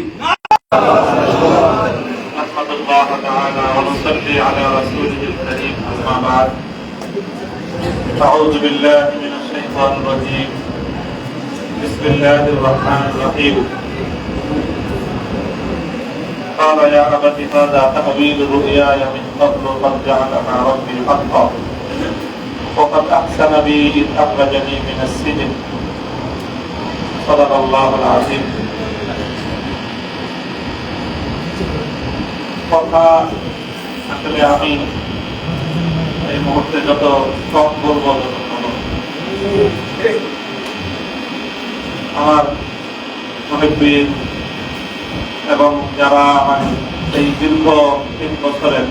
أحمد الله تعالى ونصلي على رسوله الكريم أما بعد أعوذ بالله من الشيطان الرجيم بسم الله الرحمن الرحيم قال يا أبت هذا تأويل رؤياي من قبل قد جعلها ربي حقا وقد أحسن بي إذ أخرجني من السجن صدق الله العظيم কথা আসলে আমি এই মুহূর্তে যত কম বলবো আমার মুরব্বী এবং যারা আমার এই দীর্ঘ 3 বছরের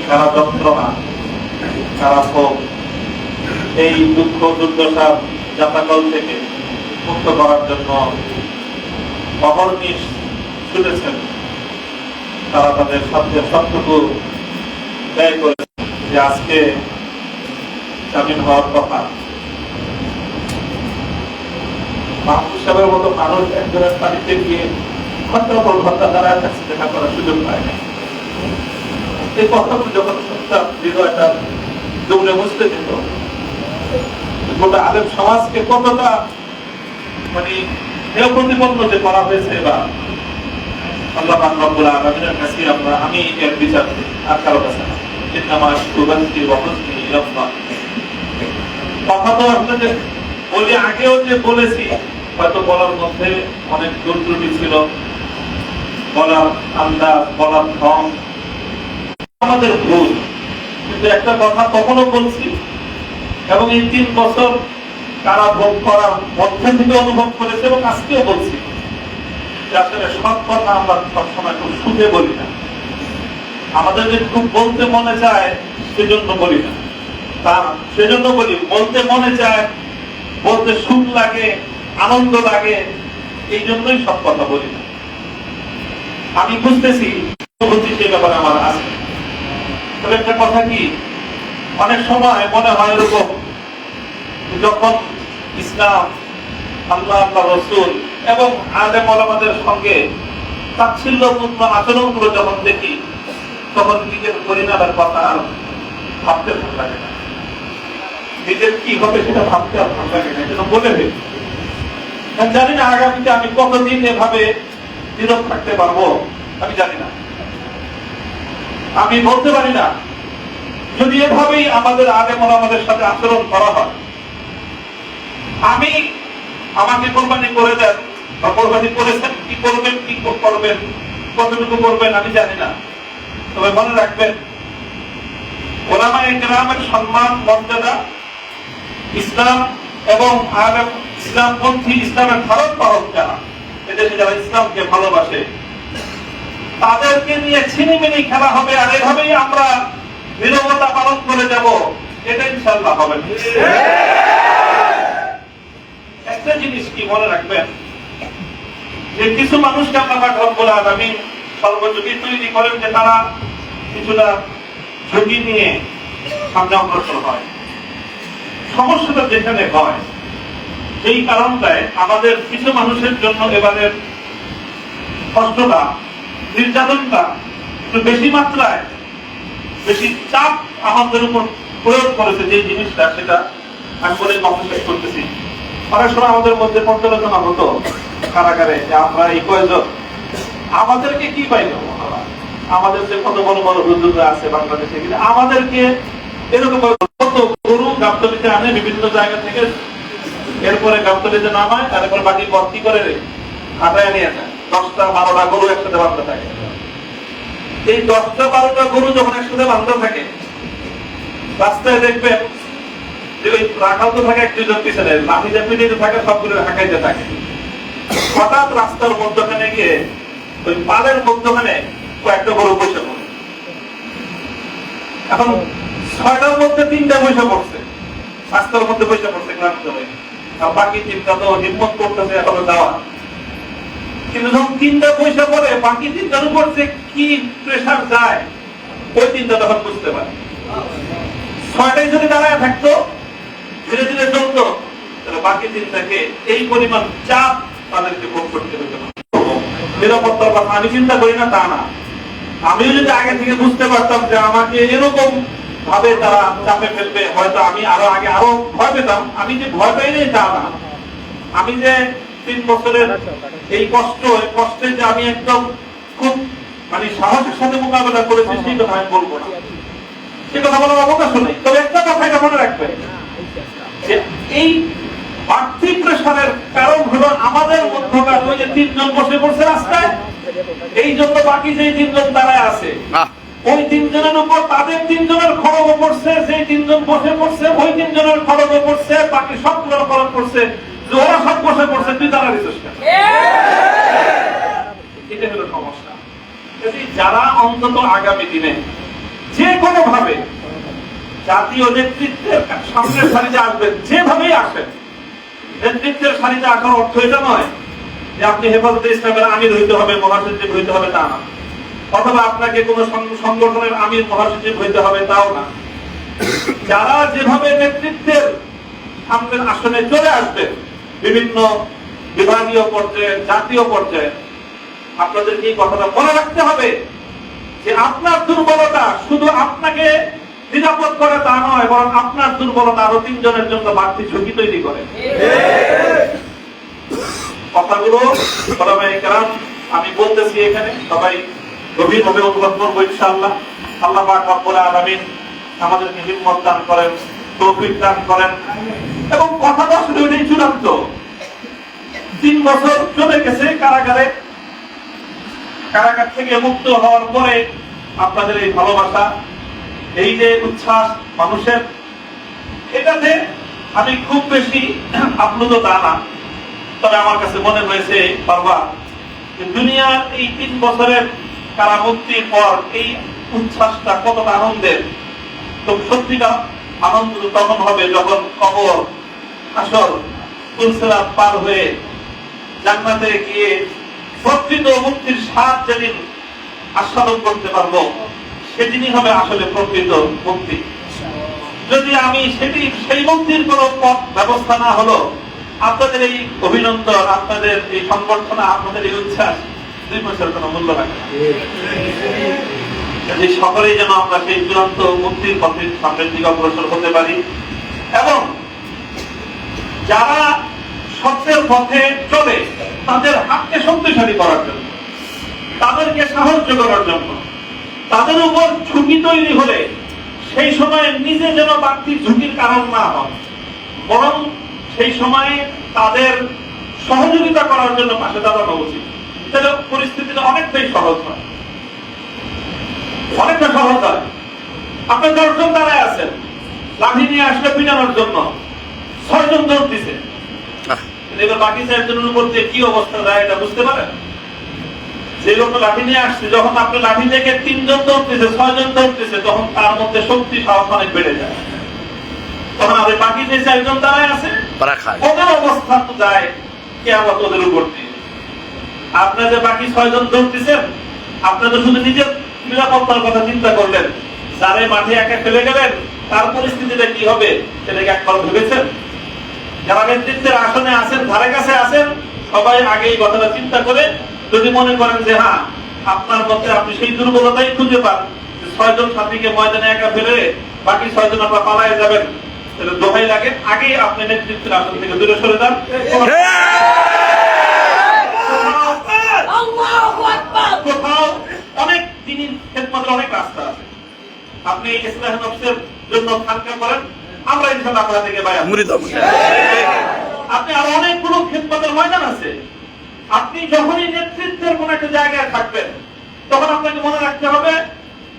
যারা যন্ত্রণা, যারা ক্ষোভ, এই দুঃখ দুর্দশার যাতাকল থেকে মুক্ত করার জন্য অহর্নিশ ছুটেছেন, তারা তাদের সাধ্যের সবটুকু ব্যয় করে যে আজকে স্বাধীন হওয়ার কথা। মাহমুদ সাহেবের মতো মানুষ একজনের বাড়িতে গিয়ে ঘন্টার পর ঘন্টা দাঁড়ায় থাকছে, দেখা করার সুযোগ পায় না। এই কথাগুলো যখন শুনতাম হৃদয়টা দৌড়ে মুছতে দিত। গোটা আলেম সমাজকে কতটা মানে হেয় প্রতিপন্ন যে করা হয়েছে, বা আল্লাহ রাব্বুল আলামিনের কাছে আমি এর বিচার করি, আর কারো কাছে না। ইন্নামা আশকুরুকি ওয়া হুজনি ইলাল্লাহ। কথা তো আপনাদের বলি, আগেও যে বলেছি, হয়তো বলার মধ্যে অনেক ভুল ত্রুটি ছিল, বলার আন্দাজ, বলার ঢং আমাদের ভুল, কিন্তু একটা কথা তখনও বলছি এবং এই 3 বছর কারা ভোগ করার মধ্যে থেকে অনুভব করেছে এবং আজকেও বলছি আসলে সব কথা আমরা সবসময় খুব শুনে বলি না। আমাদের যে খুব বলতে মনে চায় সেজন্য বলি না, সেজন্য বলি বলতে মনে চায়, বলতে সুখ লাগে, আনন্দ লাগে, এই জন্যই সব কথা বলি না। আমি বুঝতেছি সে ব্যাপারে আমার আছে। তবে একটা কথা কি, অনেক সময় মনে হয় এরকম, যখন ইসলাম, আল্লাহ, আল্লাহ রসুল এবং আলেম ওলামাদের সঙ্গে তাচ্ছিল্যপূর্ণ আচরণগুলো যখন দেখি, তখন নিজের পরিণামের কথা আর ভাবতে ভালো লাগে না। নিজের কি হবে সেটা ভাবতে আর ভালো লাগে না, এটা বলে দিই। জানি না আগামীতে আমি কতদিন এভাবে নীরব থাকতে পারবো, আমি জানি না। আমি বলতে পারি না যদি এভাবেই আমাদের আলেম ওলামাদের সাথে আচরণ করা হয়। আমাকে কোরবানি করে দেন বা কোরবানি করেছেন, কি করবেন, কি করবেন, কতটুকু করবেন আমি জানি না। তবে মনে রাখবেন, ওলামায়ে কেরামের সম্মান, মর্যাদা, ইসলাম এবং আলেম, ইসলামপন্থী, ইসলামের ধারক বাহক যারা, এদেশে যারা ইসলামকে ভালোবাসে, তাদেরকে নিয়ে ছিনিমিনি খেলা হবে, আর এভাবেই আমরা নীরবতা পালন করে যাব, এটা ইনশাআল্লাহ হবে না। একটা জিনিস কি মনে রাখবেন, যে কিছু মানুষকে আল্লাহ পাক রব্বুল আলামিন সর্বযোগী তৈরি করেন যে তারা কিছুটা ঝুঁকি নিয়ে সামনে অগ্রসর হয়। সমস্যাটা যেখানে হয় সেই কারণটায় আমাদের কিছু মানুষের জন্য এবারের কষ্টটা, নির্যাতনটা একটু বেশি মাত্রায়, বেশি চাপ আমাদের উপর প্রয়োগ করেছে। যে জিনিসটা সেটা আমি বলে শেষ করতেছি। অনেক সময় আমাদের মধ্যে পর্যালোচনা হতো কারাগারে যে আমরা এই কয়েকজন আমাদেরকে কি পাইল, আমাদের যে কত বড় বড় হুজুররা আছে বাংলাদেশে, কিন্তু আমাদেরকে এরকম কত গরু গাবতলিতে আনে বিভিন্ন জায়গা থেকে, এরপরে গাবতলিতে নামায়, তারপরে বাকি ভর্তি করে হাতায় নিয়ে যায়। 10টা-12টা গরু একসাথে বাঁধতে থাকে। এই 10টা-12টা গরু যখন একসাথে বাঁধতে থাকে, রাস্তায় দেখবেন যে ওই রাখাল তো থাকে 1-2 জন পিছনে, লাঠিতে পিটিতে থাকে, সবগুলো হাঁকাইতে থাকে। হঠাৎ রাস্তার মধ্যখানে গিয়ে ওই পালের মধ্যখানে কয়েকটা গরু বসে পড়ে। এখন 6টার মধ্যে 3টা বসে পড়ছে, রাস্তার মধ্যে বসে পড়ছে ক্লান্ত হয়ে, আর বাকি 3টা তো হিম্মত করতেছে এখনো যাওয়া। কিন্তু যখন 3টা বসে পড়ে, বাকি 3টার উপর যে কি প্রেশার যায় ওই 3টা তখন বুঝতে পারে। 6টায় যদি দাঁড়ায় থাকতো, ধীরে ধীরে চলতো, তাহলে বাকি 3টাকে এই পরিমাণ চাপ তাদেরকে ভোগ করতে হতো। নিরাপত্তার কথা আমি চিন্তা করি না তা না, আমিও যদি আগে থেকে বুঝতে পারতাম যে আমাকে এরকম ভাবে তারা চাপে ফেলবে, হয়তো আমি আরো আগে আরো ভয় পেতাম। আমি যে ভয় পাই নাই তা না, আমি যে 3 বছরের এই কষ্টে যে আমি একদম খুব সাহসের সাথে মোকাবেলা করেছি সেই কথা আমি বলবো না, সে কথা বলার অবকাশ নেই। তবে একটা কথা এটা মনে রাখবেন যে এই বাড়তি প্রেশারের কারণ হলো আমাদের মধ্যকার ওই যে 3 জন বসে পড়ছে রাস্তায়, এই জন্য বাকি যে 3 জন দাঁড়ায় আছে ওই 3 জনের উপর তাদের 3 জনের খড়গ পড়ছে। সেই 3 জন বসে পড়ছে, ওই 3 জনের খড়গ পড়ছে, বাকি সবগুলোর খড়গ পড়ছে। যে ওরা সব বসে পড়ছে, তুই দাঁড়াইছিস কেন? এটা হলো সমস্যা। যারা অন্তত আগামী দিনে যে কোনো ভাবে জাতীয় নেতৃত্বের সামনের সারিতে আসবেন, যেভাবেই আসেন, নেতৃত্বের সারিতে আসার অর্থ এটা নয় যে আপনি হেফাজতে ইসলামের আমির হইতে হবে, মহাসচিব হইতে হবে, তা না। অথবা আপনাকে কোন সংগঠনের আমির মহাসচিব হইতে হবে, তাও না। যারা যেভাবে নেতৃত্বের সামনের আসনে চলে আসবেন, বিভিন্ন বিভাগীয় পর্যায়ে, জাতীয় পর্যায়ে, আপনাদেরকে এই কথাটা মনে রাখতে হবে যে আপনার দুর্বলতা শুধু আপনাকে নিরাপদ করে তা নয়, বরং আপনার দুর্বলতা আরো 3 জনের জন্য বাড়তি ঝুঁকি তৈরি করে। কথাগুলো আমি বলতেছি এখানে, সবাই গভীরভাবে অনুভব করবো ইনশাআল্লাহ। আল্লাহ পাক রব্বুল আলামিন আমাদেরকে হিম্মত দান করেন, তৌফিক দান করেন। এবং কথাটা আসলে ওইটাই চূড়ান্ত। 3 বছর চলে গেছে কারাগারে, কারাগার থেকে মুক্ত হওয়ার পরে আপনাদের এই ভালোবাসা, এই যে উচ্ছ্বাস মানুষের, এটাতে আমি খুব বেশি আপ্লুত তা না। তবে আমার কাছে মনে হয়েছে বারবার যে দুনিয়ার এই 3 বছরের কারামুক্তির পর এই উচ্ছ্বাসটা কতটা আনন্দের। তো সত্যিকার আনন্দ তখন হবে যখন কবর, আসর, ফুলসিরাত পার হয়ে জান্নাতে গিয়ে প্রকৃত মুক্তির স্বাদ যেদিন আস্বাদন করতে পারবো, সেদিনই হবে আসলে প্রকৃত মুক্তি। যদি আমি সেই মুক্তির কোন পথ ব্যবস্থা না হলো, আপনাদের এই অভিনন্দন, আপনাদের এই সংবর্ধনা, আপনাদের এই উচ্ছ্বাস 2 বছর কোন মূল্য রাখে না। সকলেই যেন আমরা সেই চূড়ান্ত মুক্তির পথে সামনের দিকে অগ্রসর হতে পারি, এবং যারা সত্যের পথে চলে তাদের হাতকে শক্তিশালী করার জন্য, তাদেরকে সাহায্য করার জন্য, তাদের উপর ঝুঁকি তৈরি হলে সেই সময় নিজে যেন বাড়তি ঝুঁকির কারণ না হয়, বরং সেই সময়ে তাদের সহযোগিতা করার জন্য পাশে দাঁড়ানো উচিত। তাহলে পরিস্থিতিটা অনেকটাই সহজ হয়, অনেকটা সহজ হয়। আপনি 10 জন দাঁড়ায় আছেন, লাঠি নিয়ে আসলে পিটানোর জন্য 6 জন দৌড় দিছে, এবার বাকি 4 জনের উপর যে কি অবস্থা যায় এটা বুঝতে পারেন? যে লোক লাঠি নিয়ে আসছে, যখন আপনি লাঠি থেকে 3 জন দৌড়তেছে, 6 জন দৌড়তেছে, তখন তার মধ্যে শক্তি সাহস অনেক বেড়ে যায়। তখন আপনি বাকি যে 4 জন দাঁড়ায় আছে ওদের অবস্থা তো যায় কিয়ামত ওদের উপর দিয়ে। আপনারা যে বাকি 6 জন দৌড়তেছেন, আপনারা তো শুধু নিজের নিরাপত্তার কথা চিন্তা করলেন, যারে মাঠে একা ফেলে গেলেন তার পরিস্থিতিটা কি হবে সেটাকে একবার ভেবেছেন? যারা নেতৃত্বের আসনে আছেন, ধারে কাছে আছেন, সবাই আগে এই কথাটা চিন্তা করে যদি মনে করেন যে হ্যাঁ আপনার মধ্যে আপনি সেই দুর্বলতাই খুঁজে পান, 6 জন সাথীকে ময়দানে একা ফেলে বাকি 6 জন আপনারা পালায়ে যাবেন, তাহলে দোহাই লাগে আগেই আপনি নেতৃত্বের আসন থেকে দূরে সরে যান। কোথাও অনেক দিনের খেদমতের অনেক রাস্তা আছে, আপনি ইসলাম নফসের জন্য খানকা করেন, আমরা ইনশাআল্লাহ আপনাদের থেকে বাইরে আপনি আরো অনেকগুলো খেদমতের ময়দান আছে। আপনি যখনই নেতৃত্বের কোন একটা জায়গায় থাকবেন তখন আপনাকে মনে রাখতে হবে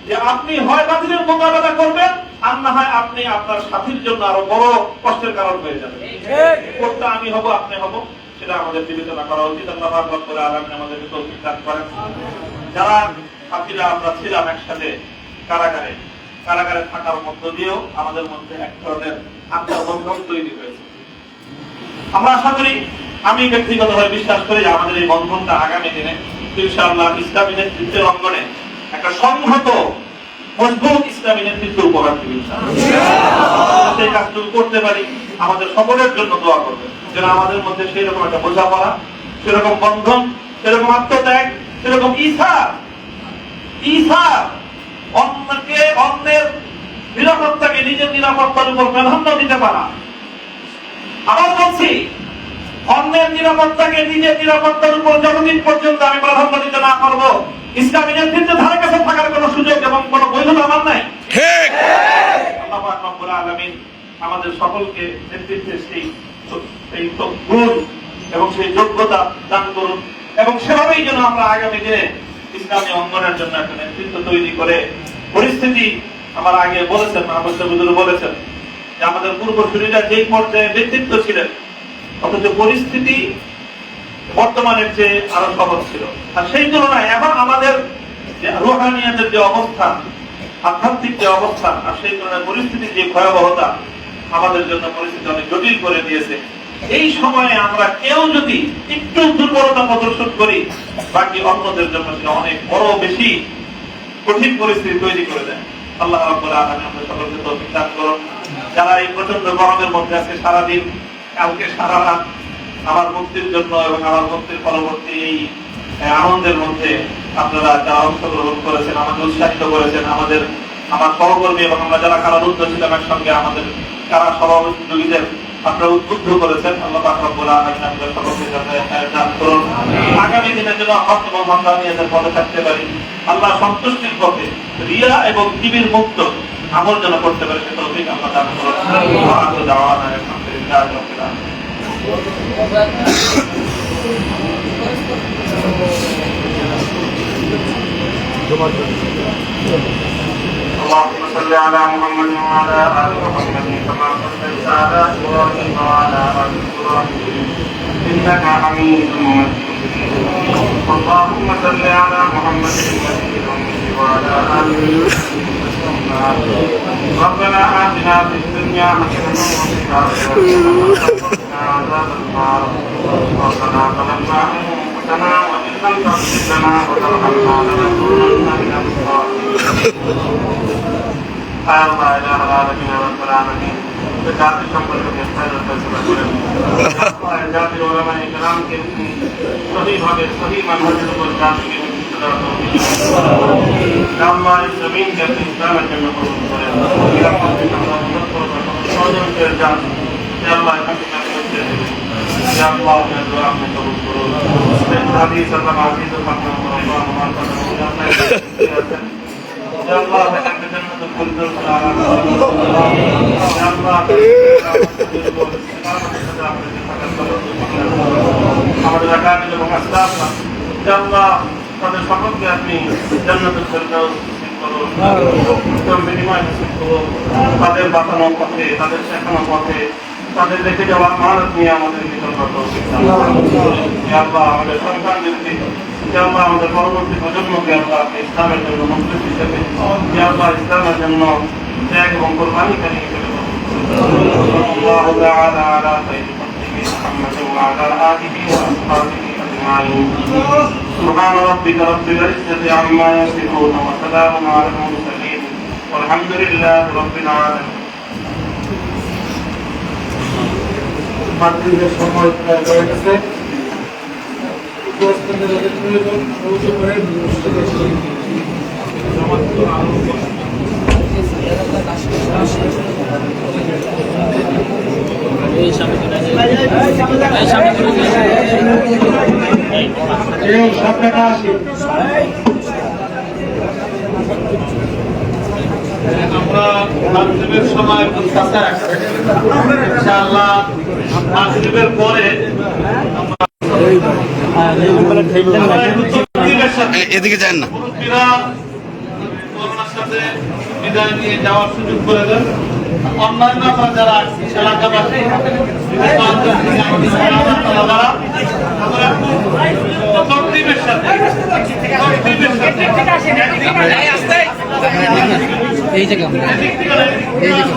যে আপনি হয় বাতিলের মোকাবেলা করবেন, আর না হয় আপনি আপনার সাথীর জন্য আরো বড় কষ্টের কারণ হয়ে যাবে। কোনটা আমি হব আপনি হব সেটা আমাদের বিবেচনা করা উচিত। আল্লাহ পাক রব্বুল আলামিন আমাদেরকে তৌফিক দান করেন। যারা সাথীরা আমরা ছিলাম একসাথে কারাগারে, কারাগারে থাকার মধ্য দিয়েও আমাদের মধ্যে এক ধরনের আত্মবন্ধন তৈরি হয়েছে। আমরা আশা করি, আমি ব্যক্তিগতভাবে বিশ্বাস করি যে আমাদের এই বন্ধনটা আগামী দিনে ইনশাআল্লাহ ইসলামী নেতৃত্বের অঙ্গনে একটা সংহত মজবুত ইসলামী নেতৃত্ব উপহার দিবে ইনশাআল্লাহ। সেই কাজটুকু করতে পারি আমাদের সকলের জন্য দোয়া করবেন, যেন আমাদের মধ্যে সেই রকম একটা বোঝাপড়া, সেরকম বন্ধন, সেরকম আত্মত্যাগ, সেরকম ঈর্ষা অন্যকে, অন্যের নিরাপত্তাকে নিজের নিরাপত্তার উপর প্রাধান্য দিতে পারা। আবার বলছি, অন্যের নিরাপত্তাকে নিজের নিরাপত্তার উপর যতদিন পর্যন্ত আমি প্রাধান্য দিতে না পারবো, ইসলামী নেতৃত্বের ধারে কাছে থাকার কোন সুযোগ এবং কোন বৈধতা আমার নাই। ঠিক। আল্লাহ পাক রব্বুল আলামিন আমাদের সকলকে নেতৃত্বের সেই গুণ এবং সেই যোগ্যতা দান করুন, এবং সেভাবেই যেন আমরা আগামী দিনে ইসলামী অঙ্গনের জন্য একটা নেতৃত্ব তৈরি করে পরিস্থিতি, আমার আগে বলেছেন মাহমুদ হুজুর বলেছেন যে আমাদের পূর্বসূরীরা যেই পর্যায়ে নেতৃত্ব ছিলেন, অথচ পরিস্থিতি বর্তমানের চেয়ে আরো সহজ ছিল। আর সেই তুলনায় এখন আমাদের যে রুহানিয়াতের যে অবস্থান, আধ্যাত্মিক যে অবস্থান, আর সেই তুলনায় পরিস্থিতির যে ভয়াবহতা আমাদের জন্য পরিস্থিতি অনেক জটিল করে দিয়েছে। এই সময়ে আমরা কেউ যদি একটু দুর্বলতা প্রদর্শন করি, বাকি অন্যদের জন্য সেটা অনেক বড় বেশি কঠিন পরিস্থিতি তৈরি করে দেয়। আল্লাহ রাব্বুল আলামিন আমাদের সকলকে তৌফিক দান করুন। যারা এই প্রচন্ড গরমের মধ্যে আজকে সারাদিন, কালকে সারা রাত আমার মুক্তির জন্য এবং আমার মুক্তির পরবর্তী এই আনন্দের মধ্যে আপনারা যারা অংশগ্রহণ করেছেন, আমাদের উৎসাহিত করেছেন, আমার সহকর্মী এবং আমরা যারা কারারুদ্ধ ছিলাম একসঙ্গে, আমাদের কারা সহযোগীদের আপনারা উদ্বুদ্ধ করেছেন। আল্লাহ পাক রব্বুল আলামিন আমাদের সকলকে দান করুন। আগামী দিনের জন্য হক এবং হাক্কানিয়াতের পথে থাকতে পারি, আল্লাহ সন্তুষ্টির পথে রিয়া এবং কিবির মুক্ত আমল যেন করতে পারে সে তৌফিক আল্লাহ দান করুন। আখিরু দাওয়ানা আলহামদুলিল্লাহি রাব্বিল আলামিন। اللهم صل على محمد وعلى آل محمد كما صليت على إبراهيم وعلى آل إبراهيم إنك حميد مجيد. اللهم صل على محمد وعلى آل ربنا آتنا في الدنيا حسنة وفي الآخرة وقنا عذاب النار. ربنا ظلمنا أنفسنا وإن لم تغفر لنا وترحمنا لنكونن من الخاسرين. لا إله إلا العالمين رب العالمين. জাতি সম্পর্কে বিস্তারিত ফয়সালা করেন। আল্লাহ জাতির উলামায়ে কেরামকে সহিভাবে সহি মানহাজের উপর জাতিকে নেতৃত্ব দেওয়ার তৌফিক দান করুন। আল্লাহ এই জমিনকে আপনি ইসলামের জন্য কবুল করেন। সহযোগিতার জান আল্লাহ এখান থেকে করতে দেবেন। আল্লাহ আপনার দোয়া আপনি কবুল করুন। হাদিস আল্লাহ আজিজ ও মাকরুম আল্লাহ আমার কথা আছেন। Ya Allah, ekan jannatul firdaus ala. Ya Allah, আমাদের এলাকার এবং আস্তাফা, ya Allah, তাদের সকলকে আপনি জান্নাতুল ফিরদাউস নসিব করুন। উত্তম বিনিময় নসিব করুন। তাদের বাঁচানো পথে, তাদের শেখানো পথে, তাদের রেখে যাওয়া আমানত নিয়ে আমাদের নিকট তৌফিক দান করুন। ya Allah, আমাদের সন্তানদেরকে, ya Allah, আমাদের পরবর্তী প্রজন্মকে আল্লাহ আপনি ইসলামের জন্য মুখলিস হিসেবে, ya Allah, ইসলামের জন্য ত্যাগ এবং কোরবানিকারী হিসেবে الله تعالى على خير خلقه محمد وعلى آله وأصحابه أجمعين سبحان ربك رب العزة عما يصفون وسلام على المرسلين والحمد لله رب العالمين মাতৃদের সময় প্রায় হয়ে গেছে উপস্থিতদের যাদের প্রয়োজন সৌজন্য করে সামনেটা আসি আমরা মাগরিবের সময় একটু কাছে আসছি ইনশাআল্লাহ মাগরিবের পরে এদিকে যান না মুরব্বীরা করোনার সাথে বিদায় নিয়ে যাওয়ার সুযোগ করে দেন অন্যান্য আমরা যারা এলাকাবাসী আমরা তরতিবের সাথে এই জায়গা এই জায়গা